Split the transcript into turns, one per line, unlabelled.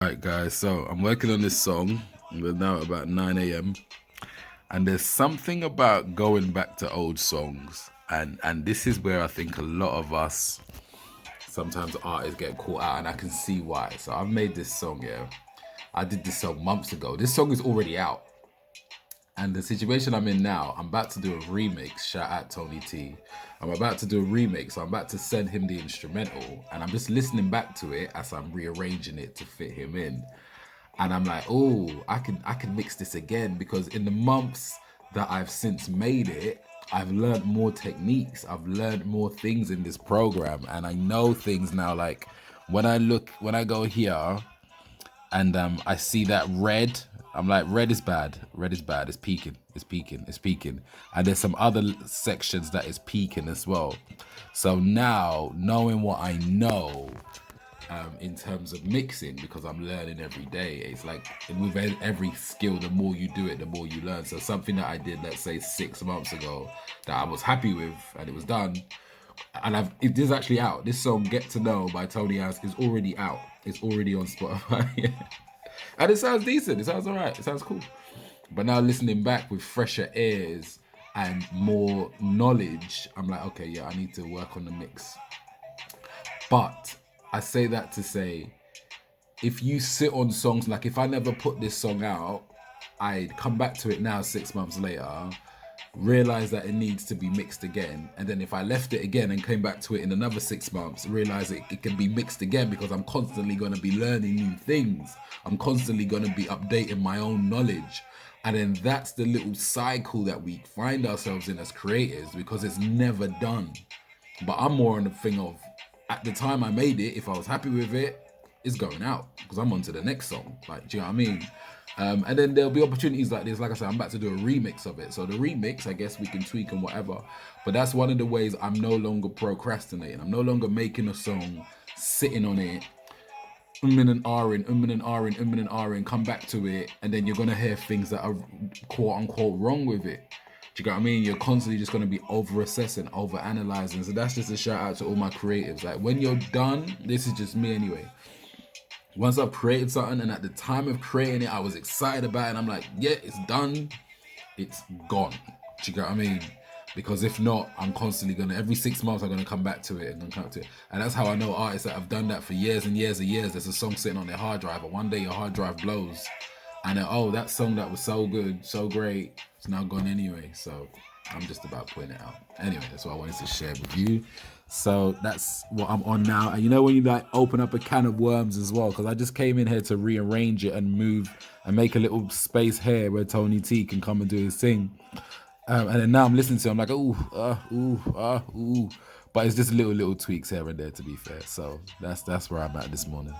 Right, guys, so I'm working on this song. We're now at about 9 a.m. And there's something about going back to old songs. And this is where I think a lot of us, sometimes artists get caught out, and I can see why. So I've made this song, yeah. I did this song months ago. This song is already out. And the situation I'm in now, I'm about to do a remix. Shout out Tony T. I'm about to do a remix. So I'm about to send him the instrumental. And I'm just listening back to it as I'm rearranging it to fit him in. And I'm like, oh, I can mix this again, because in the months that I've since made it, I've learned more techniques. I've learned more things in this program, and I know things now. Like when I go here and I see that red, I'm like, red is bad. Red is bad. It's peaking. It's peaking. It's peaking. And there's some other sections that is peaking as well. So now, knowing what I know, in terms of mixing, because I'm learning every day. It's like with every skill, the more you do it, the more you learn. So something that I did, let's say 6 months ago, that I was happy with, and it was done, and it is actually out. This song, "Get to Know" by Tony House, is already out. It's already on Spotify. And it sounds decent. It sounds all right. It sounds cool. But now listening back with fresher ears and more knowledge, I'm like, okay, yeah, I need to work on the mix. But I say that to say, if you sit on songs, like if I never put this song out, I'd come back to it now 6 months later, realize that it needs to be mixed again. And then if I left it again and came back to it in another 6 months, realize it can be mixed again, because I'm constantly going to be learning new things. I'm constantly going to be updating my own knowledge. And then that's the little cycle that we find ourselves in as creators, because it's never done. But I'm more on the thing of, at the time I made it, if I was happy with it, it's going out, because I'm on to the next song. Like, do you know what I mean? And then there'll be opportunities like this. Like I said, I'm about to do a remix of it. So the remix, I guess we can tweak and whatever. But that's one of the ways I'm no longer procrastinating. I'm no longer making a song, sitting on it, and ahhing, come back to it, and then you're gonna hear things that are quote unquote wrong with it. Do you get what I mean? You're constantly just going to be over-assessing, over-analyzing. So that's just a shout out to all my creatives. Like, when you're done, this is just me anyway. Once I've created something, and at the time of creating it, I was excited about it, and I'm like, yeah, it's done. It's gone. Do you get what I mean? Because if not, I'm constantly going to, every 6 months, I'm going to come back to it and come back to it. And that's how I know artists that have done that for years and years and years. There's a song sitting on their hard drive, and one day your hard drive blows. And then, oh, that song that was so good, so great, it's now gone anyway. So I'm just about putting it out. Anyway, that's what I wanted to share with you. So that's what I'm on now. And you know when you like open up a can of worms as well, because I just came in here to rearrange it and move and make a little space here where Tony T can come and do his thing. And then now I'm listening to it, I'm like, ooh. But it's just little tweaks here and there, to be fair. So that's where I'm at this morning.